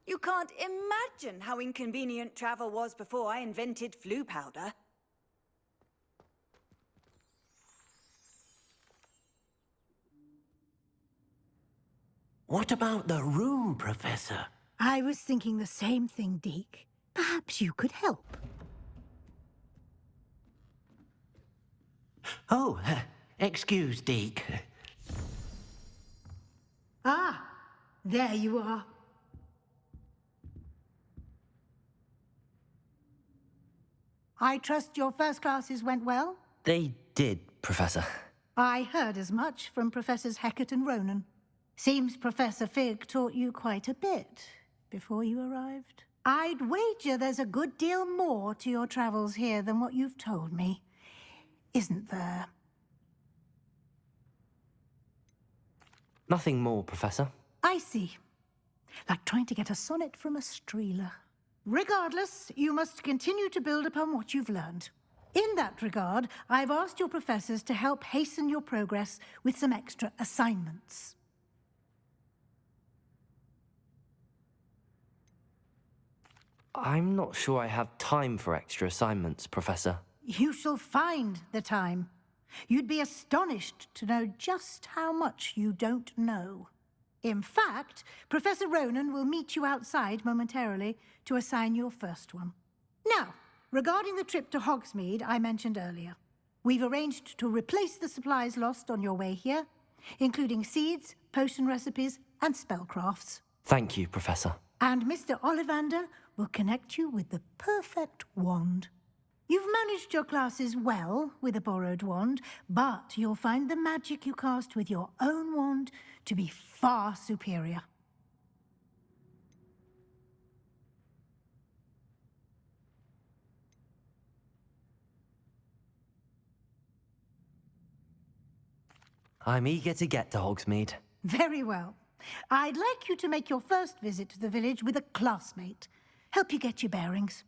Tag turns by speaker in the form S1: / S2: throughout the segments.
S1: You can't imagine how inconvenient travel was before I invented flu powder.
S2: What about the room, Professor?
S3: I was thinking the same thing, Deke. Perhaps you could help.
S2: Oh, excuse, Deke.
S3: Ah, there you are. I trust your first classes went well?
S4: They did, Professor.
S3: I heard as much from Professors Hecat and Ronan. Seems Professor Fig taught you quite a bit before you arrived. I'd wager there's a good deal more to your travels here than what you've told me, isn't there?
S4: Nothing more, Professor.
S3: I see. Like trying to get a sonnet from a streeler. Regardless, you must continue to build upon what you've learned. In that regard, I've asked your professors to help hasten your progress with some extra assignments.
S4: I'm not sure I have time for extra assignments, Professor.
S3: You shall find the time. You'd be astonished to know just how much you don't know. In fact, Professor Ronan will meet you outside momentarily to assign your first one. Now, regarding the trip to Hogsmeade I mentioned earlier, we've arranged to replace the supplies lost on your way here, including seeds, potion recipes, and spellcrafts.
S4: Thank you, Professor.
S3: And Mr. Ollivander will connect you with the perfect wand. You've managed your classes well with a borrowed wand, but you'll find the magic you cast with your own wand to be far superior.
S4: I'm eager to get to Hogsmeade.
S3: Very well. I'd like you to make your first visit to the village with a classmate. Help you get your bearings.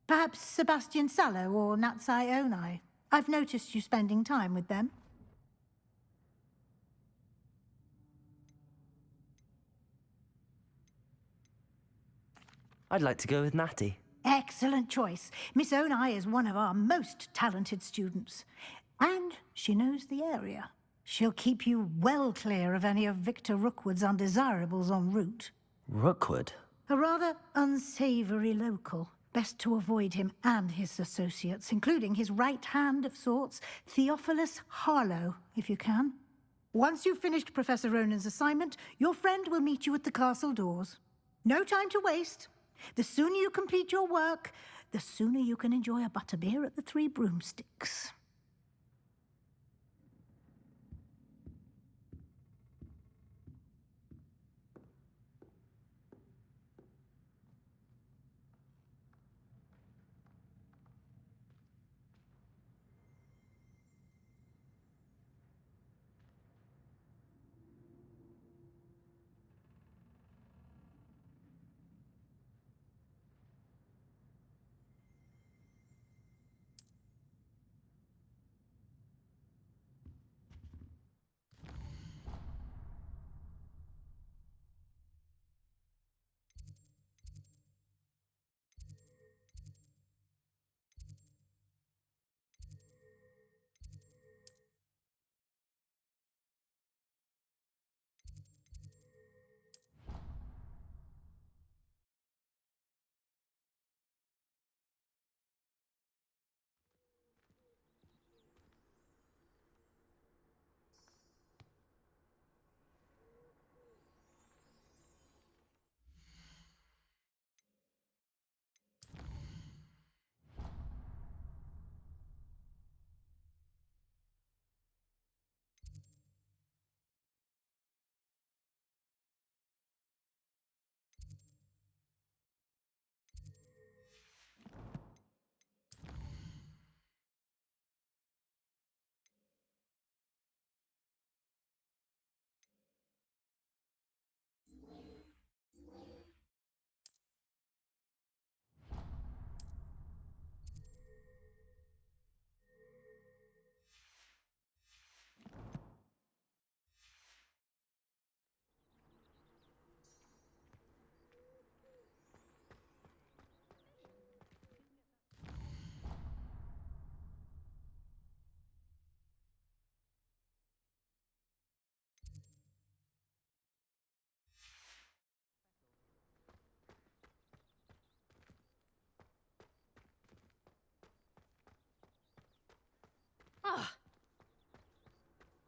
S3: Perhaps Sebastian Sallow or Natsai Onai. I've noticed you spending time with them.
S4: I'd like to go with Natty.
S3: Excellent choice. Miss Onai is one of our most talented students. And she knows the area. She'll keep you well clear of any of Victor Rookwood's undesirables en route.
S4: Rookwood?
S3: A rather unsavory local. Best to avoid him and his associates, including his right hand of sorts, Theophilus Harlow, if you can. Once you've finished Professor Ronan's assignment, your friend will meet you at the castle doors. No time to waste. The sooner you complete your work, the sooner you can enjoy a butterbeer at the Three Broomsticks.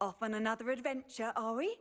S1: Off on another adventure, are we?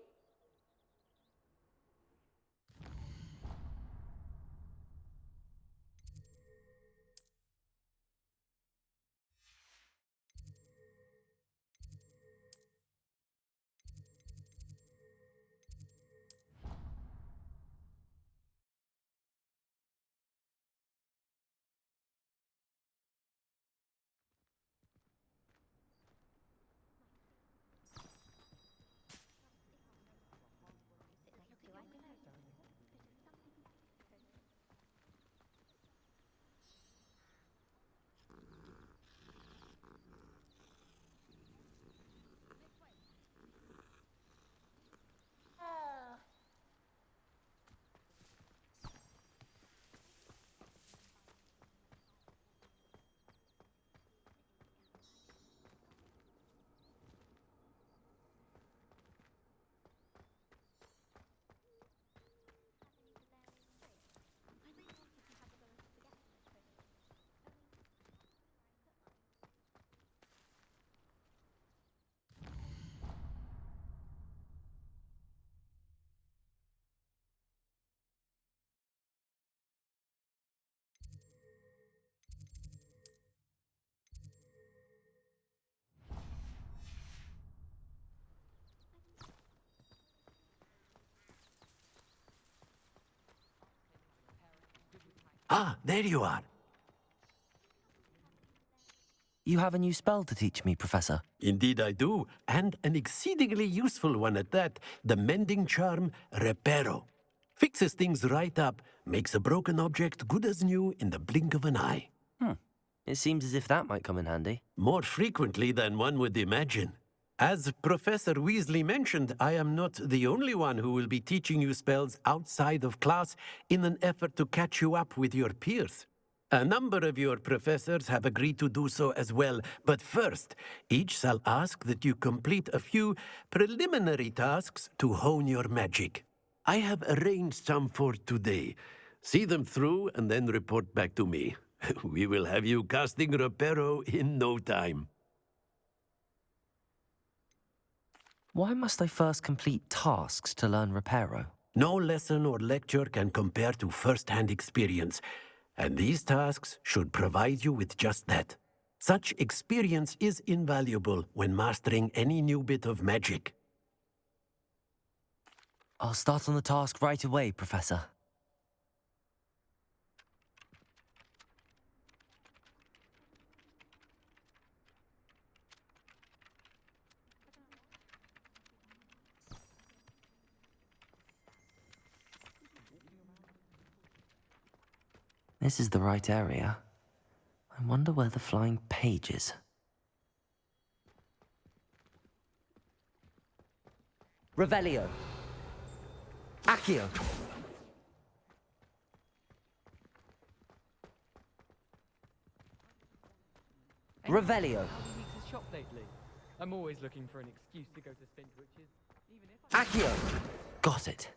S2: Ah, there you are.
S4: You have a new spell to teach me, Professor.
S2: Indeed I do, and an exceedingly useful one at that. The mending charm, Reparo. Fixes things right up, makes a broken object good as new in the blink of an eye.
S4: It seems as if that might come in handy.
S2: More frequently than one would imagine. As Professor Weasley mentioned, I am not the only one who will be teaching you spells outside of class in an effort to catch you up with your peers. A number of your professors have agreed to do so as well, but first, each shall ask that you complete a few preliminary tasks to hone your magic. I have arranged some for today. See them through and then report back to me. We will have you casting Reparo in no time.
S4: Why must I first complete tasks to learn Reparo?
S2: No lesson or lecture can compare to first-hand experience, and these tasks should provide you with just that. Such experience is invaluable when mastering any new bit of magic.
S4: I'll start on the task right away, Professor. This is the right area. I wonder where the flying page is. Revelio. Accio. Revelio.
S5: Weeks' shop lately. I'm always looking for an excuse to go to Spintwitches, even if
S4: Accio. Got it.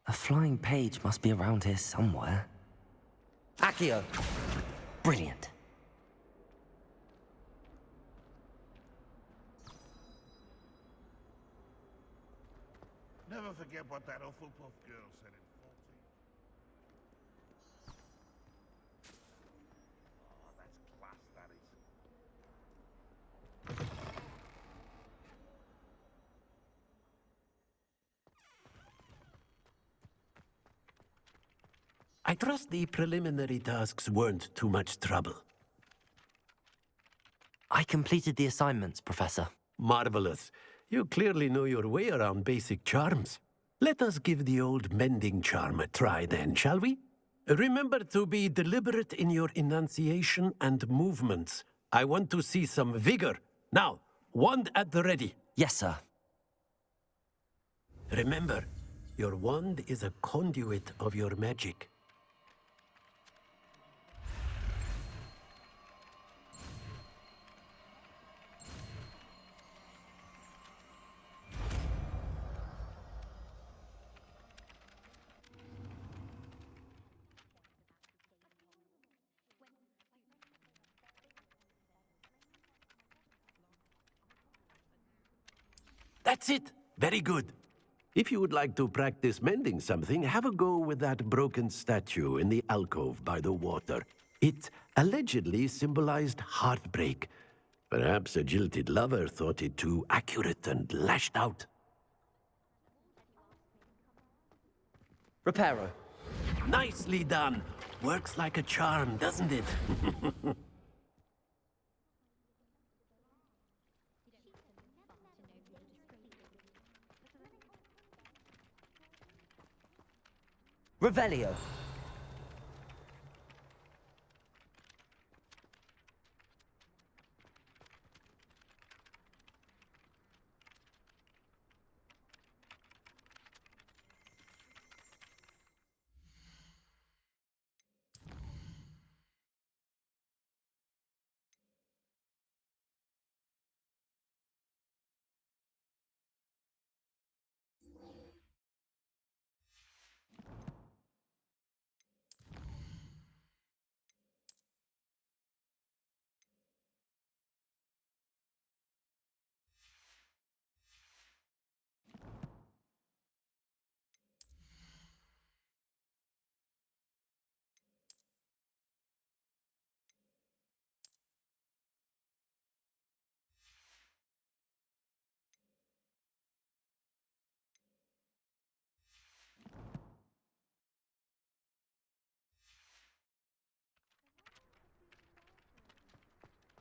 S4: A flying page must be around here somewhere. Accio! Brilliant.
S6: Never forget what that Hufflepuff girl said in 14. Oh, that's class, that is.
S2: I trust the preliminary tasks weren't too much trouble.
S4: I completed the assignments, Professor.
S2: Marvelous. You clearly know your way around basic charms. Let us give the old mending charm a try then, shall we? Remember to be deliberate in your enunciation and movements. I want to see some vigor. Now, wand at the ready.
S4: Yes, sir.
S2: Remember, your wand is a conduit of your magic. That's it. Very good. If you would like to practice mending something, have a go with that broken statue in the alcove by the water. It allegedly symbolized heartbreak. Perhaps a jilted lover thought it too accurate and lashed out.
S4: Reparo.
S2: Nicely done. Works like a charm, doesn't it?
S4: Revelio.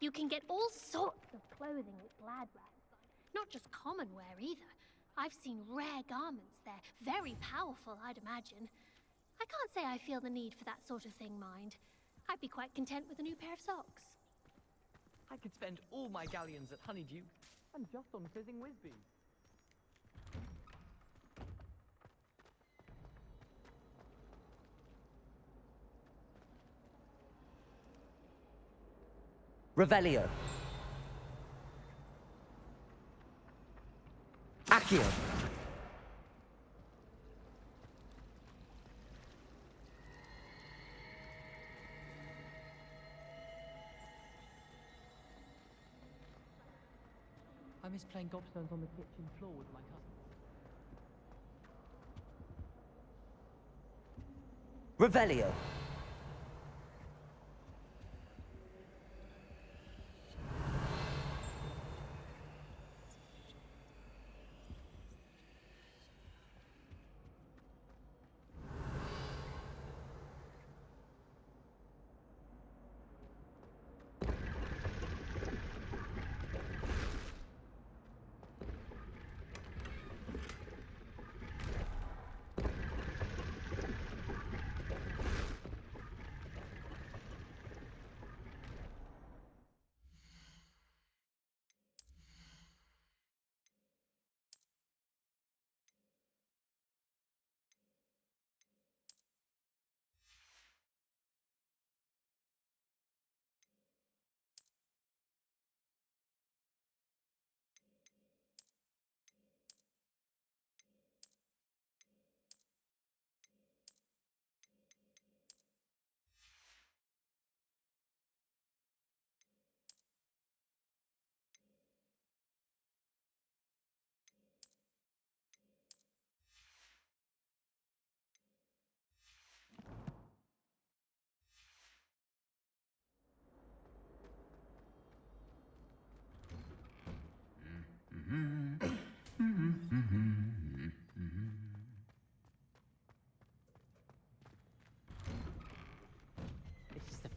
S7: You can get all sorts of clothing at Gladwell. Not just common wear either. I've seen rare garments there. Very powerful, I'd imagine. I can't say I feel the need for that sort of thing, mind. I'd be quite content with a new pair of socks.
S5: I could spend all my galleons at Honeydew and just on fizzing Whizbees.
S4: Revelio. Accio.
S5: I miss playing gobstones on the kitchen floor with my cousins.
S4: Revelio.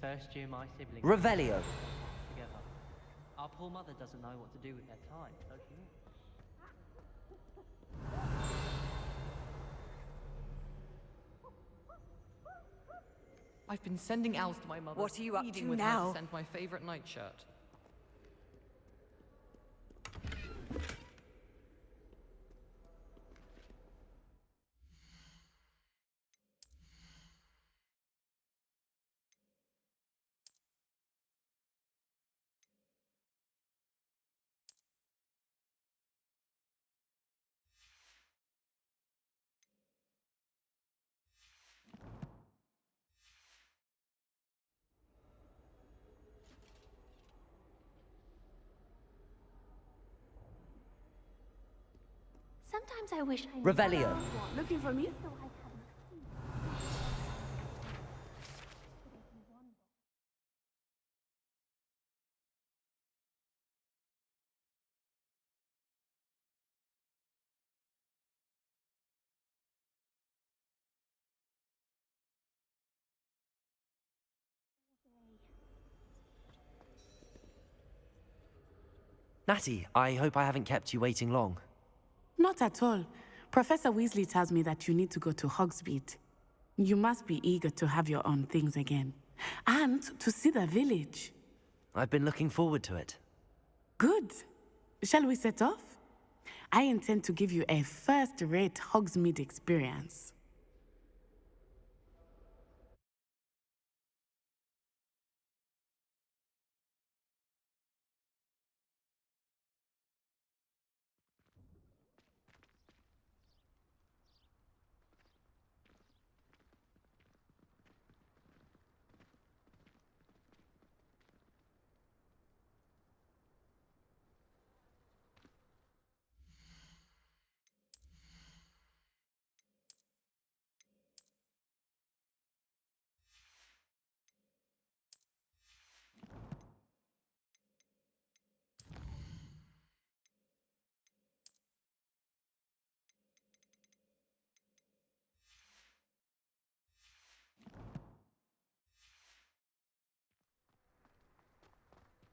S8: first year my siblings
S4: Revelio.
S8: together. Our poor mother doesn't know what to do with her time, does she?
S5: I've been sending owls to my mother.
S1: What are you up
S5: pleading
S1: to
S5: with
S1: now?
S5: Her to send my favorite nightshirt.
S7: Sometimes I wish I knew
S4: Revelio.
S9: Looking for me?
S7: so I hadn't.
S4: Natty, I hope I haven't kept you waiting long.
S9: Not at all. Professor Weasley tells me that you need to go to Hogsmeade. You must be eager to have your own things again. And to see the village.
S4: I've been looking forward to it.
S9: Good. Shall we set off? I intend to give you a first-rate Hogsmeade experience.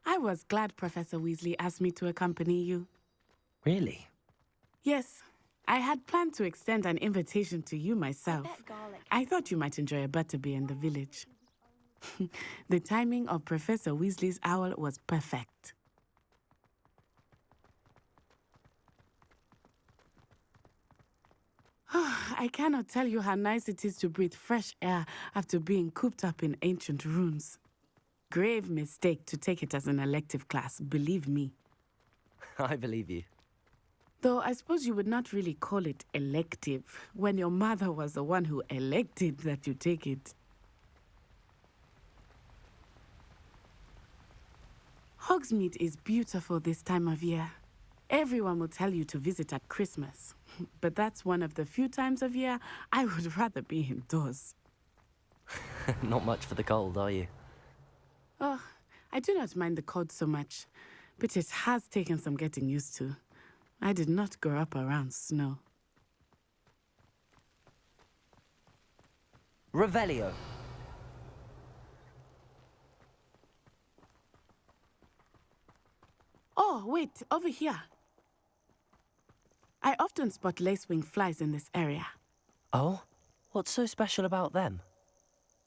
S9: I was glad Professor Weasley asked me to accompany you.
S4: Really?
S9: Yes, I had planned to extend an invitation to you myself. I thought you might enjoy a butterbeer in the village. The timing of Professor Weasley's owl was perfect. I cannot tell you how nice it is to breathe fresh air after being cooped up in ancient ruins. Grave mistake to take it as an elective class, believe me.
S4: I believe you.
S9: Though I suppose you would not really call it elective when your mother was the one who elected that you take it. Hogsmeade is beautiful this time of year. Everyone will tell you to visit at Christmas, but that's one of the few times of year I would rather be indoors.
S4: Not much for the cold, are you?
S9: Oh, I do not mind the cold so much, but it has taken some getting used to. I did not grow up around snow.
S4: Revelio.
S9: Oh, wait, over here. I often spot lacewing flies in this area.
S4: Oh? What's so special about them?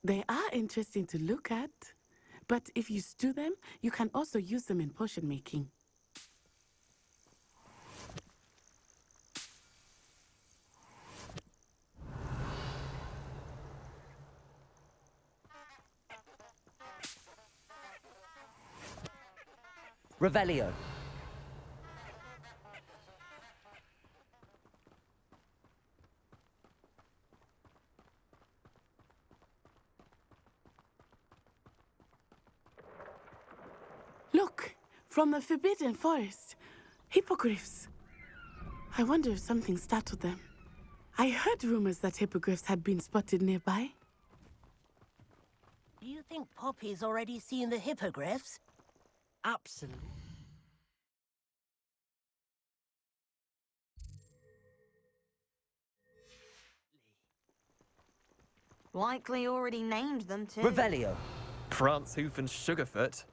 S9: They are interesting to look at, but if you stew them, you can also use them in potion making.
S4: Revelio.
S9: Look, from the Forbidden Forest, hippogriffs. I wonder if something startled them. I heard rumors that hippogriffs had been spotted nearby.
S10: Do you think Poppy's already seen the hippogriffs? Absolutely.
S11: Likely already named them too.
S4: Revelio.
S11: Prance, Hoof, and Sugarfoot.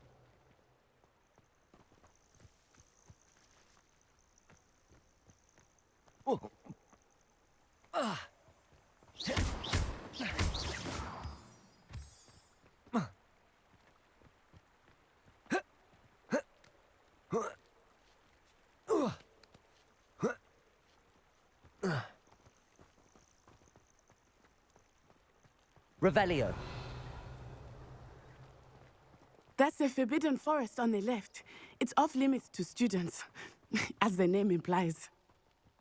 S4: Revelio.
S9: That's the forbidden forest on the left. It's off limits to students, as the name implies.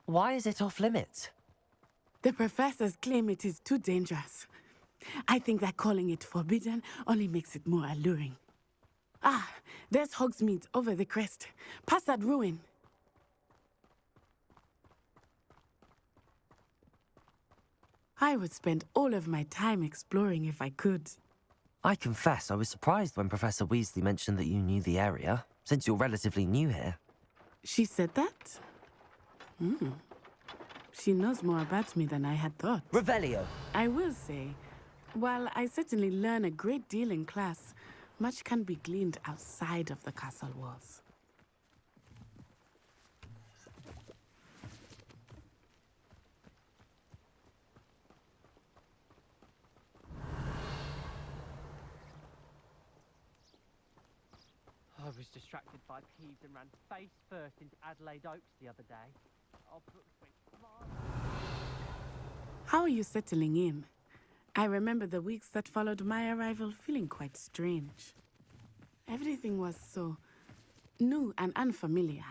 S4: Why is it off limits?
S9: The professors claim it is too dangerous. I think that calling it forbidden only makes it more alluring. Ah, there's Hogsmeads over the crest. Past that ruin. I would spend all of my time exploring if I could.
S4: I confess I was surprised when Professor Weasley mentioned that you knew the area, since you're relatively new here.
S9: She said that? She knows more about me than I had thought.
S4: Revelio.
S9: I will say, while I certainly learn a great deal in class, much can be gleaned outside of the castle walls.
S8: I was distracted by Peeves and ran face first into Adelaide Oaks the other day. Our books went flying.
S9: How are you settling in? I remember the weeks that followed my arrival feeling quite strange. Everything was so new and unfamiliar.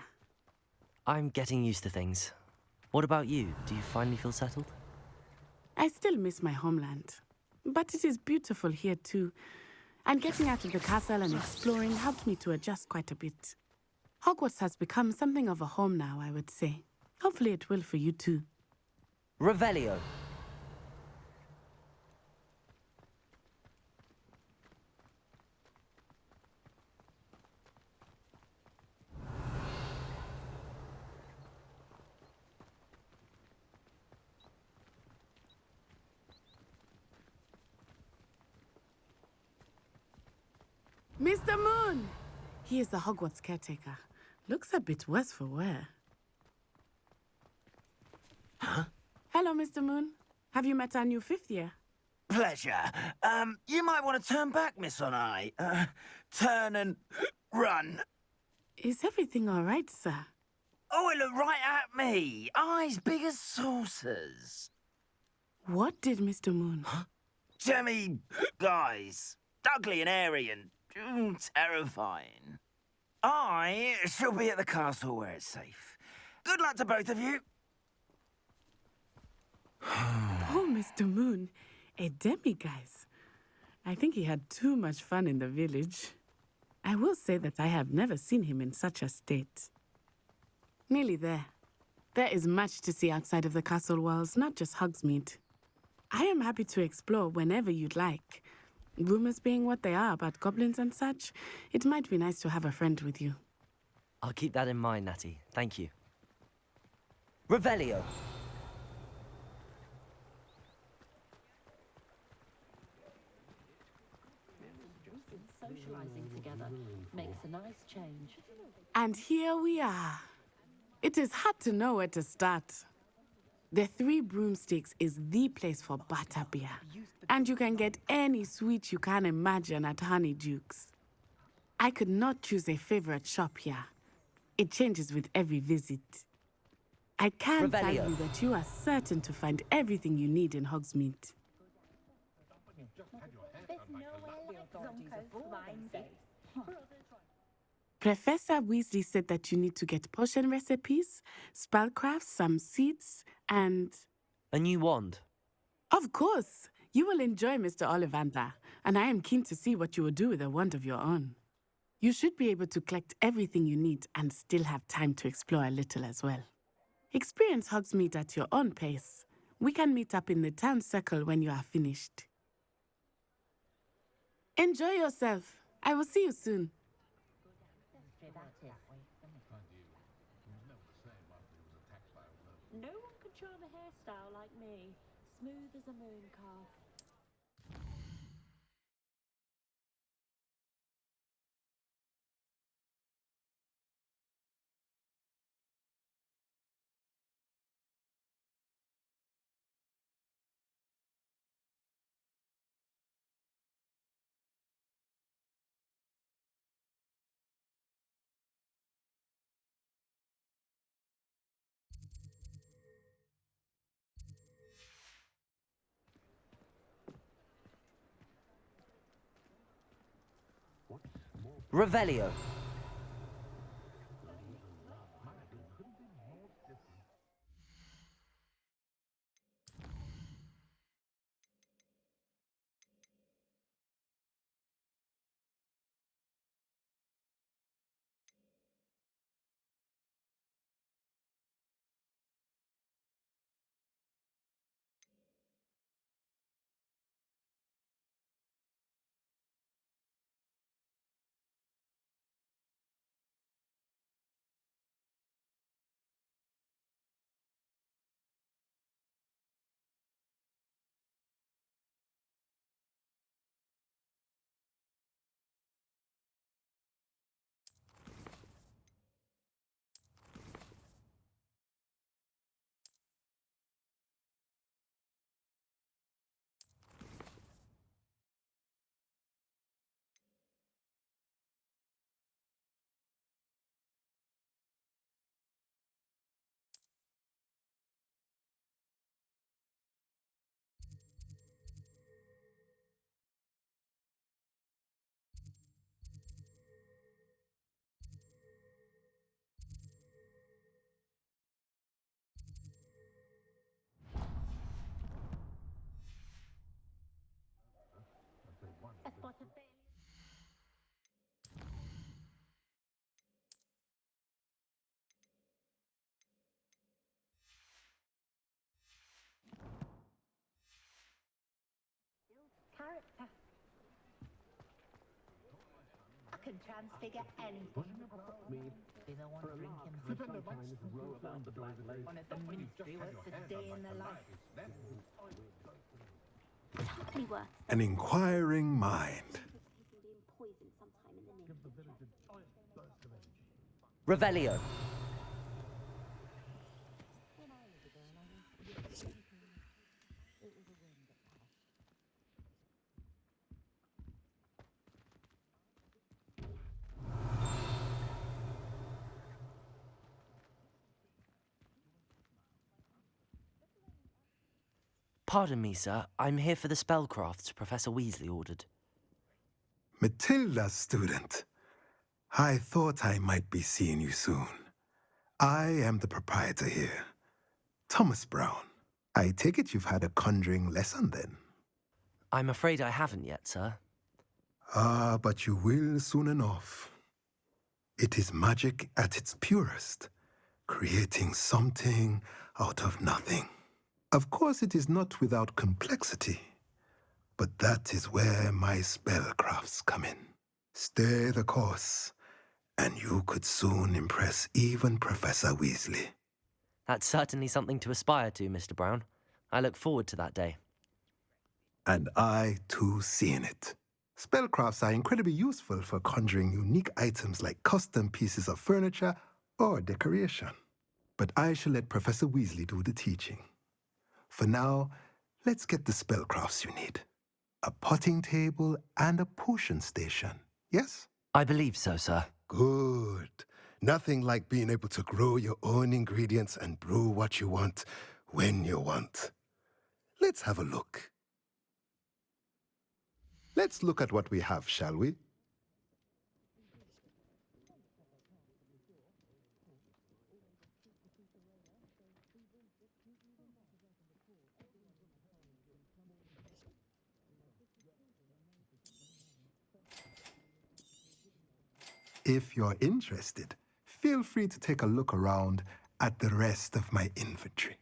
S4: I'm getting used to things. What about you? Do you finally feel settled?
S9: I still miss my homeland, but it is beautiful here too. And getting out of the castle and exploring helped me to adjust quite a bit. Hogwarts has become something of a home now, I would say. Hopefully it will for you too.
S4: Revelio.
S9: Mr. Moon! He is the Hogwarts caretaker. Looks a bit worse for wear.
S12: Huh?
S9: Hello, Mr. Moon. Have you met our new fifth year?
S12: Pleasure. You might want to turn back, Miss Onai. Turn and run.
S9: Is everything all right, sir?
S12: Oh, it looked right at me. Eyes big as saucers.
S9: What did Mr. Moon?
S12: Huh? Jemmy, guys. Ugly and airy and terrifying. I shall be at the castle where it's safe. Good luck to both of you.
S9: Oh, Mr. Moon. A demiguise. I think he had too much fun in the village. I will say that I have never seen him in such a state. Nearly there. There is much to see outside of the castle walls, not just Hogsmeade. I am happy to explore whenever you'd like. Rumors being what they are about goblins and such, it might be nice to have a friend with you.
S4: I'll keep that in mind, Natty. Thank you. Revelio.
S13: Socializing together makes a nice change.
S9: And here we are. It is hard to know where to start. The Three Broomsticks is the place for butterbeer. And you can get any sweet you can imagine at Honeyduke's. I could not choose a favorite shop here. It changes with every visit. I can tell you that you are certain to find everything you need in Hogsmeade. Professor Weasley said that you need to get potion recipes, spellcrafts, some seeds, and...
S4: a new wand.
S9: Of course! You will enjoy Mr. Ollivander, and I am keen to see what you will do with a wand of your own. You should be able to collect everything you need and still have time to explore a little as well. Experience Hogsmeade at your own pace. We can meet up in the town circle when you are finished. Enjoy yourself. I will see you soon.
S13: No one could charm a hairstyle like me. Smooth as a moon calf.
S4: Revelio.
S14: Character. I can transfigure anything. They don't want to drink him one of the ministry was the day in the life.
S7: Totally worth
S15: An inquiring mind.
S4: Revelio. Pardon me, sir. I'm here for the spellcrafts Professor Weasley ordered.
S15: Matilda's student. I thought I might be seeing you soon. I am the proprietor here, Thomas Brown. I take it you've had a conjuring lesson then?
S4: I'm afraid I haven't yet, sir.
S15: Ah, but you will soon enough. It is magic at its purest, creating something out of nothing. Of course, it is not without complexity, but that is where my spellcrafts come in. Stay the course, and you could soon impress even Professor Weasley.
S4: That's certainly something to aspire to, Mr. Brown. I look forward to that day.
S15: And I, too, see in it. Spellcrafts are incredibly useful for conjuring unique items like custom pieces of furniture or decoration. But I shall let Professor Weasley do the teaching. For now, let's get the spellcrafts you need. A potting table and a potion station, yes?
S4: I believe so, sir.
S15: Good. Nothing like being able to grow your own ingredients and brew what you want when you want. Let's have a look. Let's look at what we have, shall we? If you're interested, feel free to take a look around at the rest of my inventory.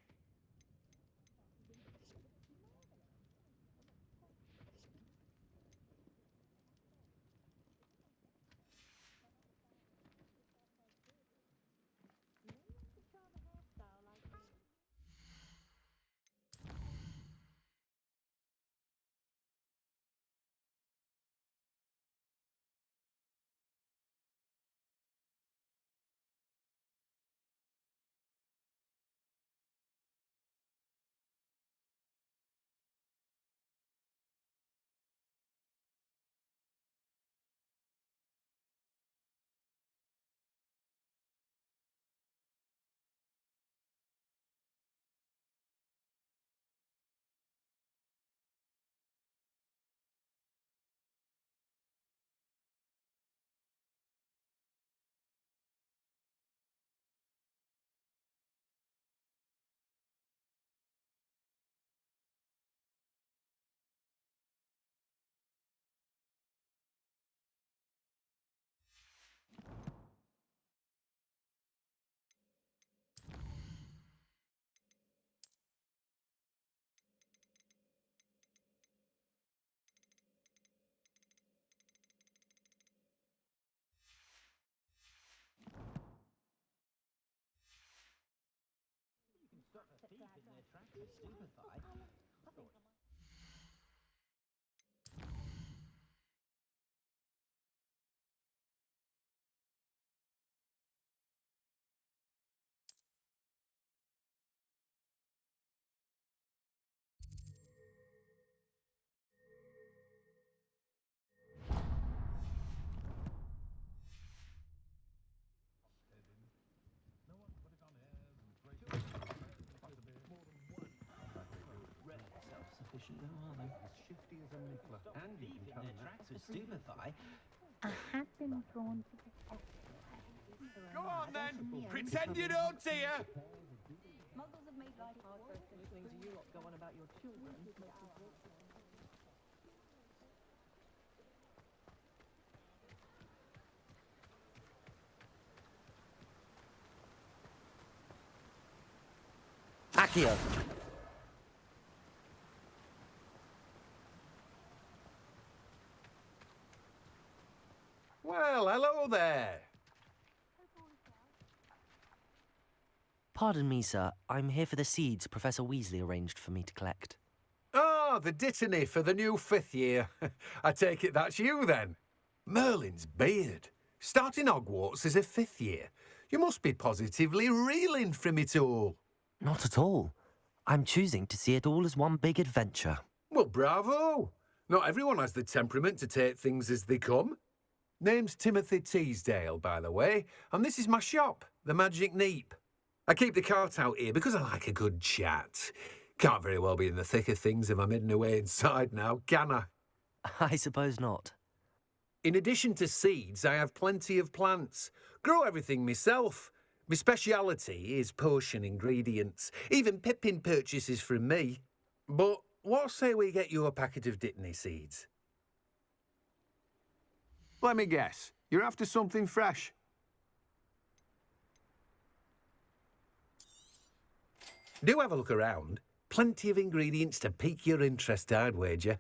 S14: I have been drawn to the exercise.
S16: Go on then! Pretend you don't see her!
S14: Muggles have made life hard for us listening to you go on about your children.
S4: Accio!
S16: Well, hello there.
S4: Pardon me, sir. I'm here for the seeds Professor Weasley arranged for me to collect.
S16: Oh, the dittany for the new 5th year. I take it that's you, then. Merlin's beard. Starting Hogwarts as a 5th year. You must be positively reeling from it all.
S4: Not at all. I'm choosing to see it all as one big adventure.
S16: Well, bravo. Not everyone has the temperament to take things as they come. Name's Timothy Teasdale, by the way, and this is my shop, the Magic Neep. I keep the cart out here because I like a good chat. Can't very well be in the thick of things if I'm hidden away inside now, can I?
S4: I suppose not.
S16: In addition to seeds, I have plenty of plants. Grow everything myself. My speciality is potion ingredients. Even Pippin purchases from me. But what say we get you a packet of Dittany seeds? Let me guess. You're after something fresh. Do have a look around. Plenty of ingredients to pique your interest, I'd wager.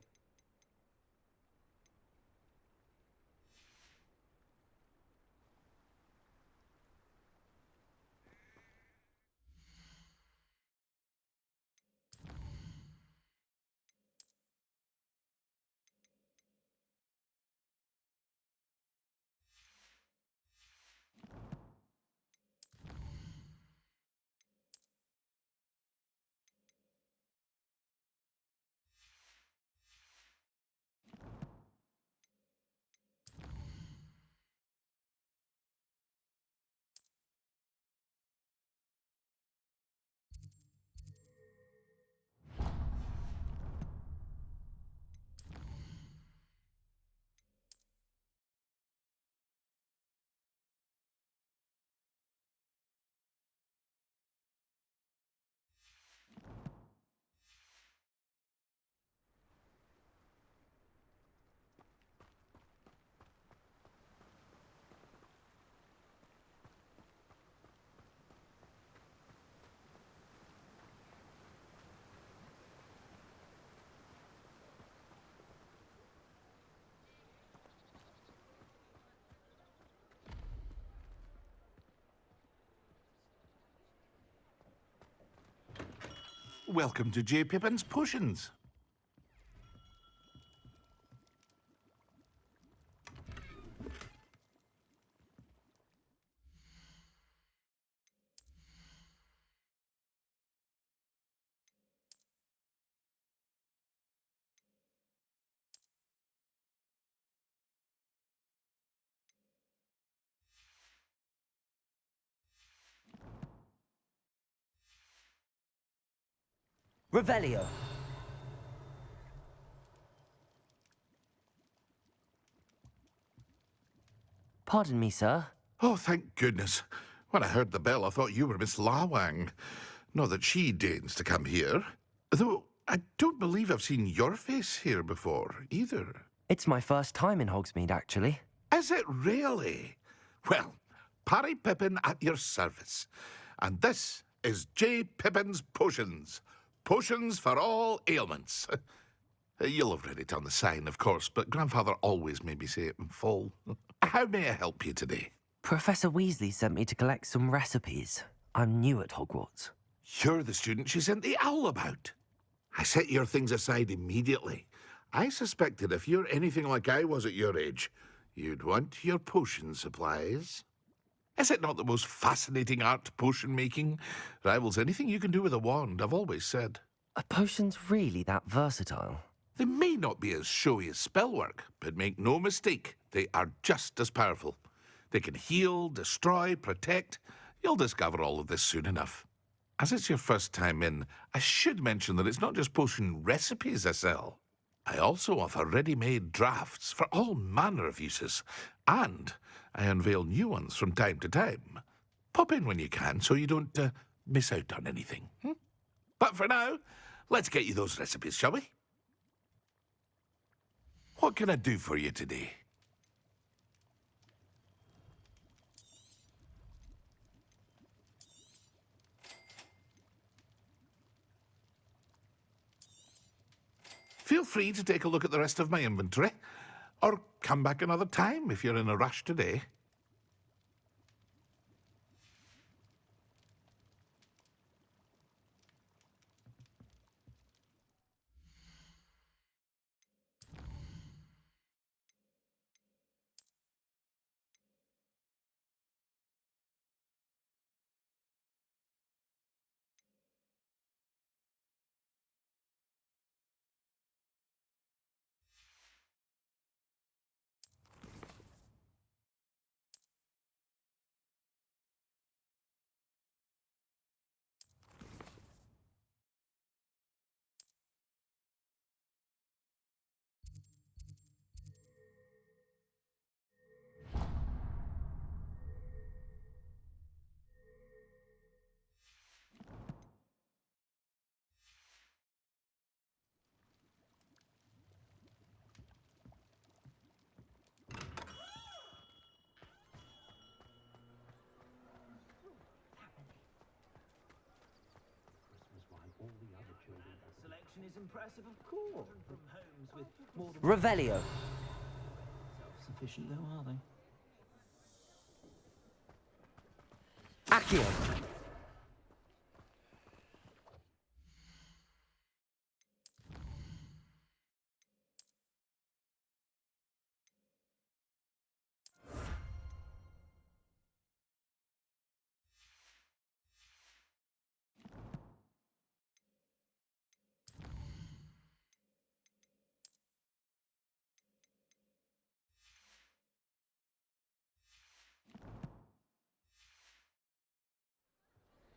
S6: Welcome to J. Pippin's Potions.
S4: Revelio. Pardon me, sir.
S6: Oh, thank goodness. When I heard the bell, I thought you were Miss Lawang. Not that she deigns to come here. Though I don't believe I've seen your face here before, either.
S4: It's my first time in Hogsmeade, actually.
S6: Is it really? Well, Parry Pippin at your service. And this is J. Pippin's Potions. Potions for all ailments. You'll have read it on the sign, of course, but Grandfather always made me say it in full. How may I help you today?
S4: Professor Weasley sent me to collect some recipes. I'm new at Hogwarts.
S6: You're the student she sent the owl about. I set your things aside immediately. I suspected if you're anything like I was at your age, you'd want your potion supplies. Is it not the most fascinating art, potion making? Rivals anything you can do with a wand, I've always said.
S4: Are potions really that versatile?
S6: They may not be as showy as spellwork, but make no mistake, they are just as powerful. They can heal, destroy, protect. You'll discover all of this soon enough. As it's your first time in, I should mention that it's not just potion recipes I sell. I also offer ready-made drafts for all manner of uses, and I unveil new ones from time to time. Pop in when you can so you don't miss out on anything. But for now, let's get you those recipes, shall we? What can I do for you today? Feel free to take a look at the rest of my inventory, or come back another time if you're in a rush today.
S12: Selection is impressive, of course. From homes with more than
S4: Revelio.
S12: self-sufficient, though, are they?
S4: Accio.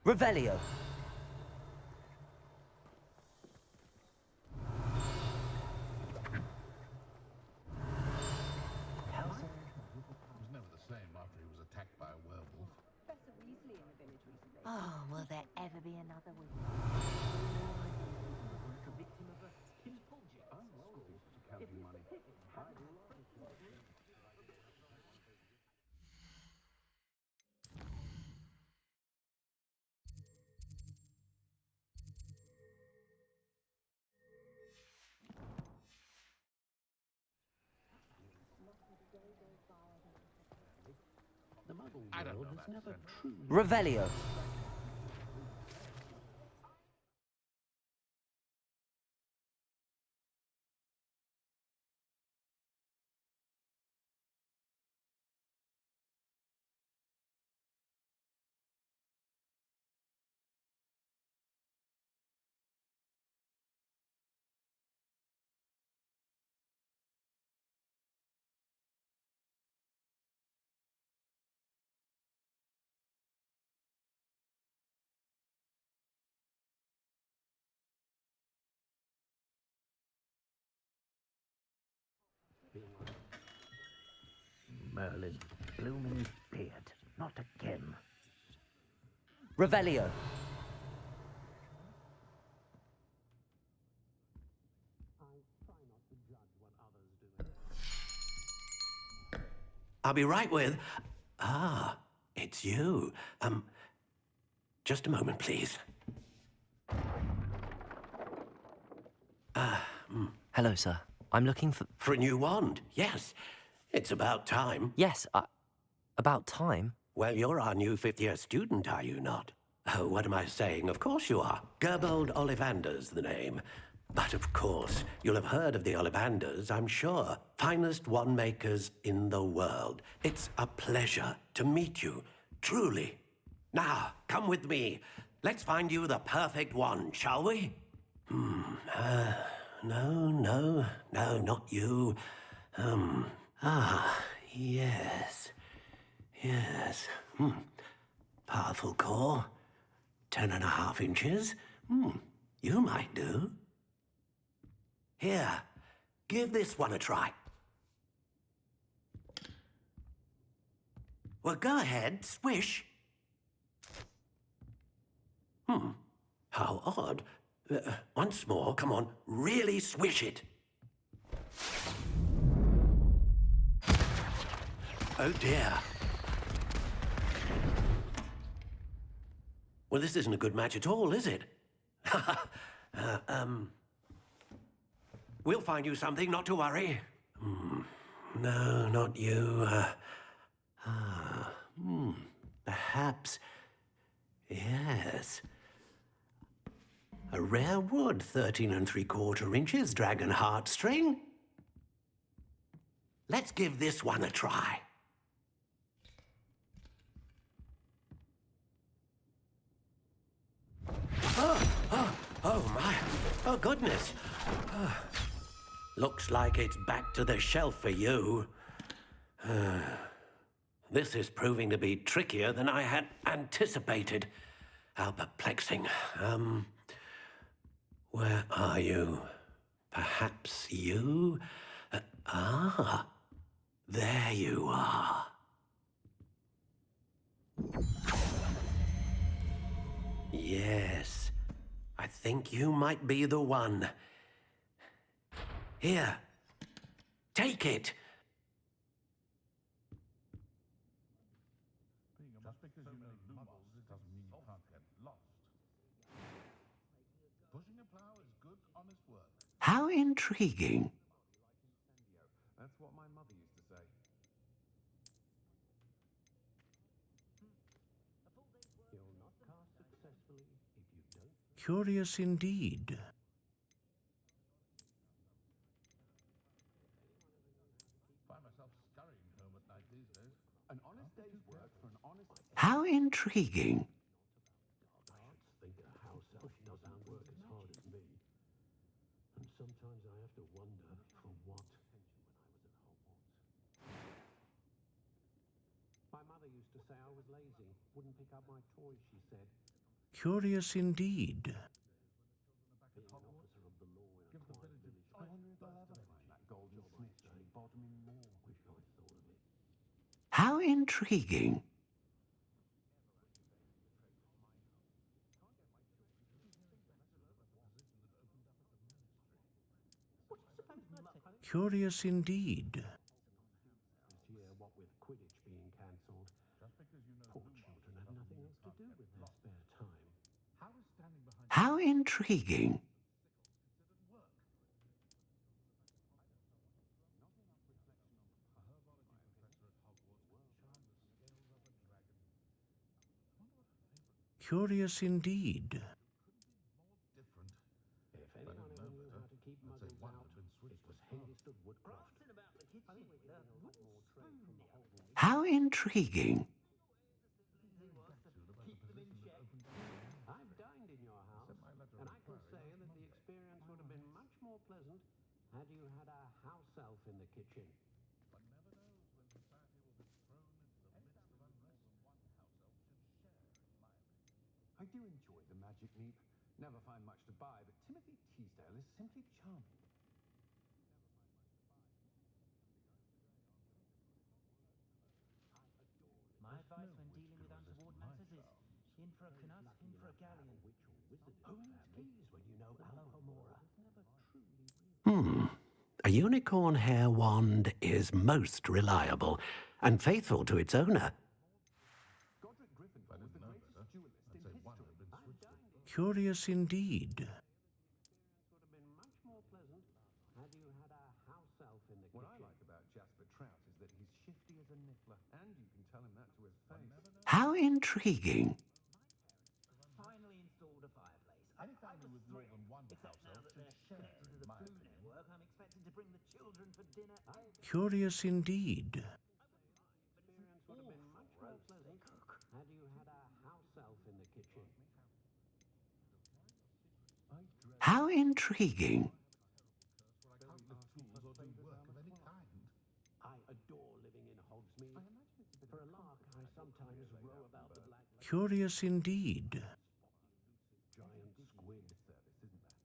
S4: Revelio.
S6: was never the same after he was attacked by a werewolf.
S14: Professor Weasley in the village recently. Oh, will there ever be another week?
S6: I don't know that.
S4: Revelio.
S17: Merlin's blooming beard. Not again.
S4: Revelio.
S2: I'll be right with... Ah, it's you. Just a moment, please.
S4: Hello, sir. I'm looking for...
S2: For a new wand, yes. It's about time.
S4: Yes, about time?
S2: Well, you're our new fifth-year student, are you not?
S18: Oh, what am I saying? Of course you are. Gerbold Ollivander's the name. But of course, you'll have heard of the Ollivanders, I'm sure. Finest wand makers in the world. It's a pleasure to meet you, truly. Now, come with me. Let's find you the perfect wand, shall we? No, not you. Yes. Yes. Powerful core. 10.5 inches. You might do. Here, give this one a try. Well, go ahead, swish. How odd. Once more, come on, really swish it. Oh dear. Well, this isn't a good match at all, is it? We'll find you something, not to worry. No, not you. Perhaps. Yes. A rare wood, 13 3/4 inches, dragon heartstring. Let's give this one a try. Oh my. Oh, goodness. Looks like it's back to the shelf for you. This is proving to be trickier than I had anticipated. How perplexing. Where are you? Perhaps you? There you are. Yes, I think you might be the one. Here, take it.
S6: Just because you know muggles doesn't mean you can't get lost. Pushing a plow is good, honest work.
S18: How intriguing.
S16: That's what my mother used to say.
S17: You'll not cast successfully if you don't.
S19: Curious indeed.
S6: Find myself scurrying home at night these days.
S17: An honest day's work for an honest...
S18: How intriguing.
S17: I think a house elf doesn't work as hard as me. And sometimes I have to wonder for what. My mother used to say I was lazy, wouldn't pick up my toys, she said.
S19: Curious indeed.
S17: Being an officer of the law in a quiet village, I wonder if I'll ever find that golden snitch in Bodmin Moor. Wish I'd thought of it.
S18: How intriguing.
S19: Curious indeed.
S17: This year, what with Quidditch being cancelled, poor children have nothing else to do with their spare time.
S18: How intriguing.
S19: Curious indeed.
S17: If anyone ever knew how to keep muggles out, it was Hengist of Woodcroft. I think we're getting a lot more trade from the Hogwarts.
S18: How intriguing.
S17: I've dined in your house, and I can say that the experience would have been much more pleasant had you had a house elf in the kitchen.
S6: One never knows when society will be thrown into the midst of unrest. One house elf should share, in my opinion.
S17: I do enjoy the magic leap. Never find much to buy, but Timothy Teasdale is simply charming.
S20: My advice when dealing with untoward matters is in for a canut, in for a galleon.
S17: Who needs keys when you know Alpamora?
S18: A unicorn hair wand is most reliable and faithful to its owner.
S19: Curious indeed.
S17: Would have been much more pleasant had you had a house elf in the kitchen. What I like about Jasper Trout is that he's shifty as a niffler, and you can tell him that to his face.
S18: How intriguing.
S19: Curious indeed.
S17: Had you had a house elf in the kitchen?
S18: How intriguing.
S17: I adore living in Hogsmeads. For a lark, I sometimes row about the black...
S19: Curious indeed.
S17: Giant squid service, isn't there?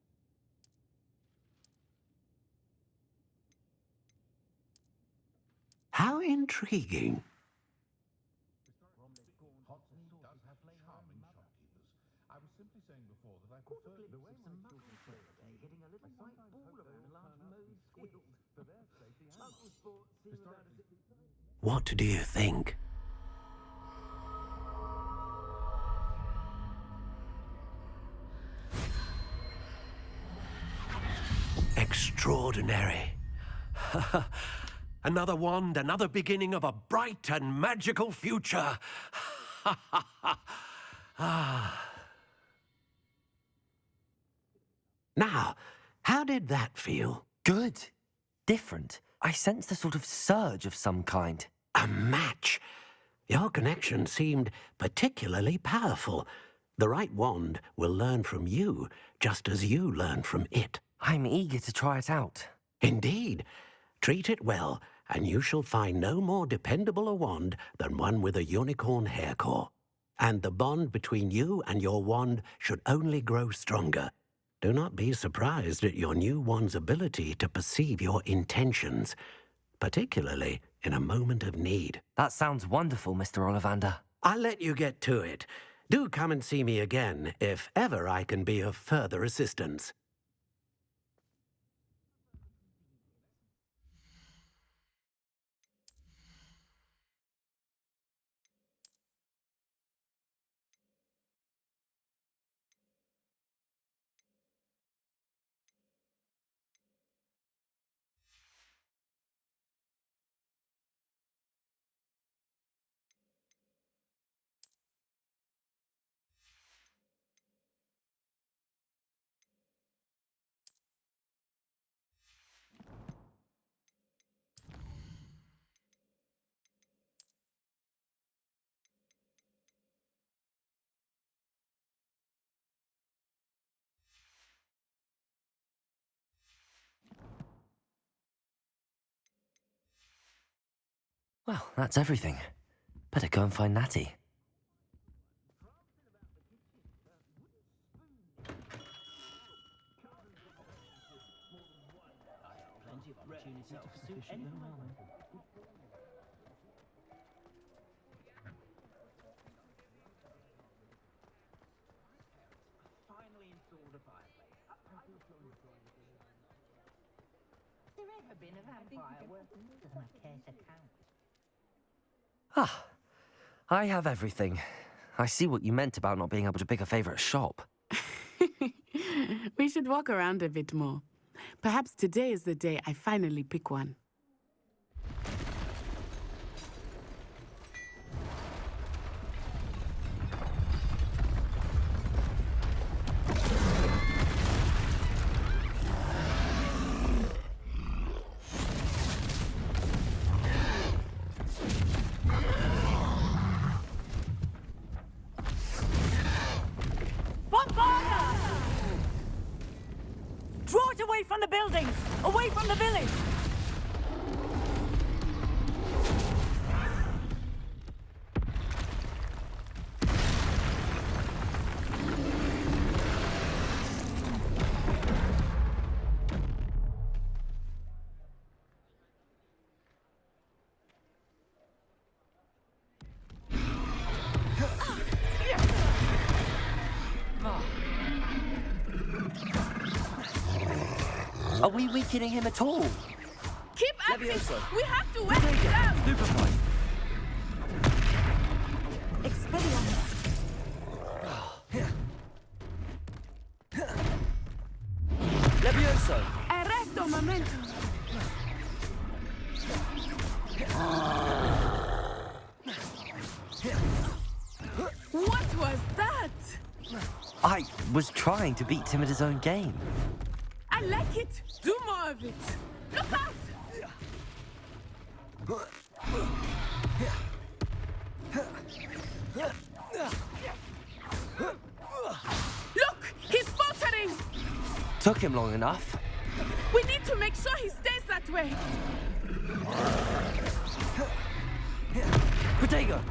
S18: How intriguing.
S6: Hogsmeade does have charming shopkeepers. I was simply saying before that I prefer the way my children
S20: hitting a little white ball around a large mowed field. Local sport, see without a...
S18: What do you think? Extraordinary. Another wand, another beginning of a bright and magical future. Now, how did that feel?
S4: Good. Different. I sensed a sort of surge of some kind.
S18: A match. Your connection seemed particularly powerful. The right wand will learn from you, just as you learn from it.
S4: I'm eager to try it out.
S18: Indeed. Treat it well, and you shall find no more dependable a wand than one with a unicorn hair core. And the bond between you and your wand should only grow stronger. Do not be surprised at your new wand's ability to perceive your intentions, particularly in a moment of need.
S4: That sounds wonderful, Mr. Ollivander.
S18: I'll let you get to it. Do come and see me again if ever I can be of further assistance.
S4: Well, that's everything. Better go and find Natty.
S20: Plenty of opportunity to pursue anyone.
S8: Finally installed a fireplace.
S14: Has there ever been a vampire worth more than I care to count?
S4: Ah, I have everything. I see what you meant about not being able to pick a favorite shop.
S9: We should walk around a bit more. Perhaps today is the day I finally pick one.
S1: Draw it away from the buildings! Away from the village!
S4: Are we weakening him at all?
S9: Keep acting! We have to wear him down!
S4: Stupefy!
S1: Expelliarmus!
S4: Levioso!
S9: Arresto momento! What was that?
S4: I was trying to beat him at his own game.
S9: I like it! Do more of it! Look out! Look! He's faltering!
S4: Took him long enough.
S9: We need to make sure he stays that way!
S4: Protego!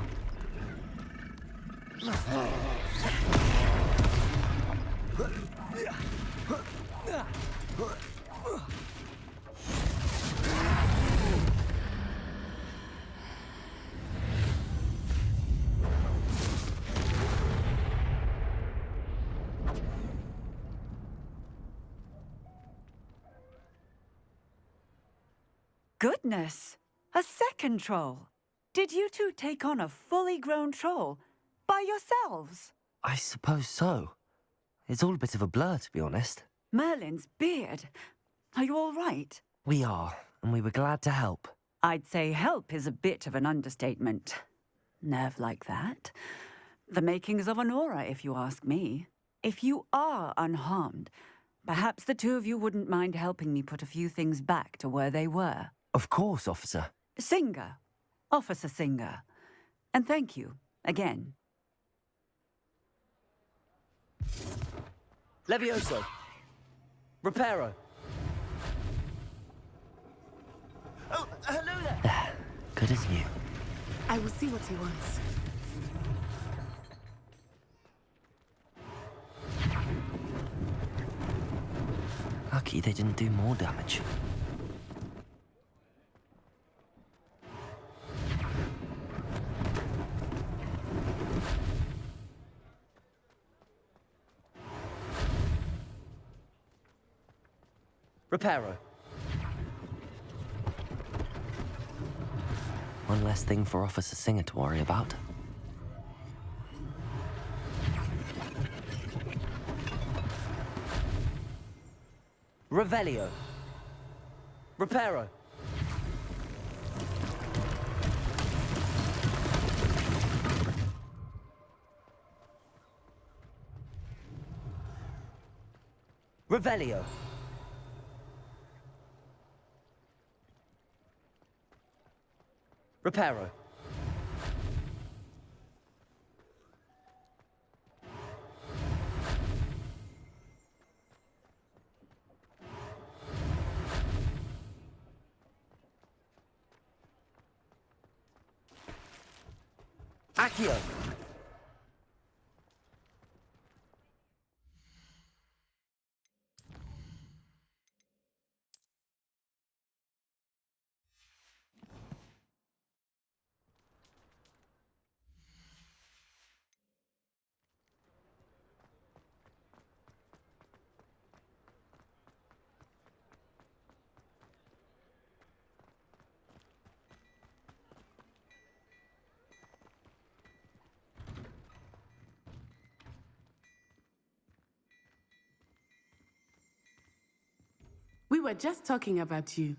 S1: Goodness! A second troll! Did you two take on a fully grown troll by yourselves?
S4: I suppose so. It's all a bit of a blur, to be honest.
S1: Merlin's beard. Are you all right?
S4: We are, and we were glad to help.
S1: I'd say help is a bit of an understatement. Nerve like that. The makings of an aura, if you ask me. If you are unharmed, perhaps the two of you wouldn't mind helping me put a few things back to where they were.
S4: Of course, officer.
S1: Singer. Officer Singer. And thank you, again.
S4: Levioso. Reparo.
S12: Oh, hello there.
S4: Good as new.
S9: I will see what he wants.
S4: Lucky they didn't do more damage. Reparo. One less thing for Officer Singer to worry about. Revelio. Reparo. Revelio. Reparo. Accio.
S9: We were just talking about you.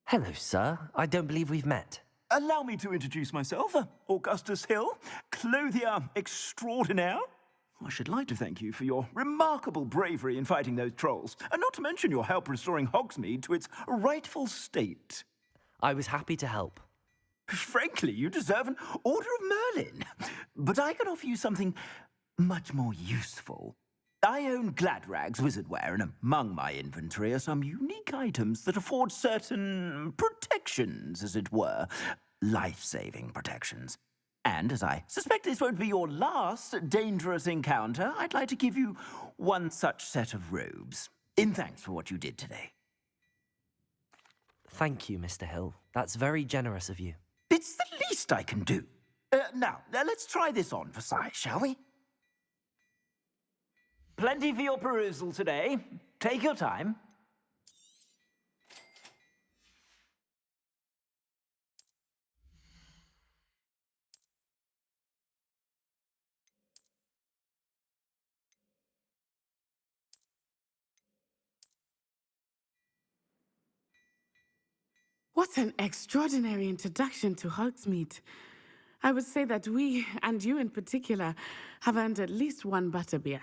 S4: Hello, sir. I don't believe we've met.
S12: Allow me to introduce myself, Augustus Hill, clothier extraordinaire. I should like to thank you for your remarkable bravery in fighting those trolls, and not to mention your help restoring Hogsmeade to its rightful state.
S4: I was happy to help.
S12: Frankly, you deserve an Order of Merlin. But I can offer you something much more useful. I own Gladrag's wizardware, and among my inventory are some unique items that afford certain protections, as it were. Life-saving protections. And as I suspect this won't be your last dangerous encounter, I'd like to give you one such set of robes, in thanks for what you did today.
S4: Thank you, Mr. Hill. That's very generous of you.
S12: It's the least I can do. Now, let's try this on for size, shall we? Plenty for your perusal today. Take your time.
S9: What an extraordinary introduction to Hogsmeade. I would say that we, and you in particular, have earned at least one butterbeer.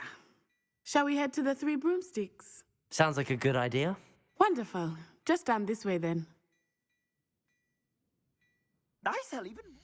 S9: Shall we head to the Three Broomsticks?
S4: Sounds like a good idea.
S9: Wonderful. Just down this way then.
S12: I sell even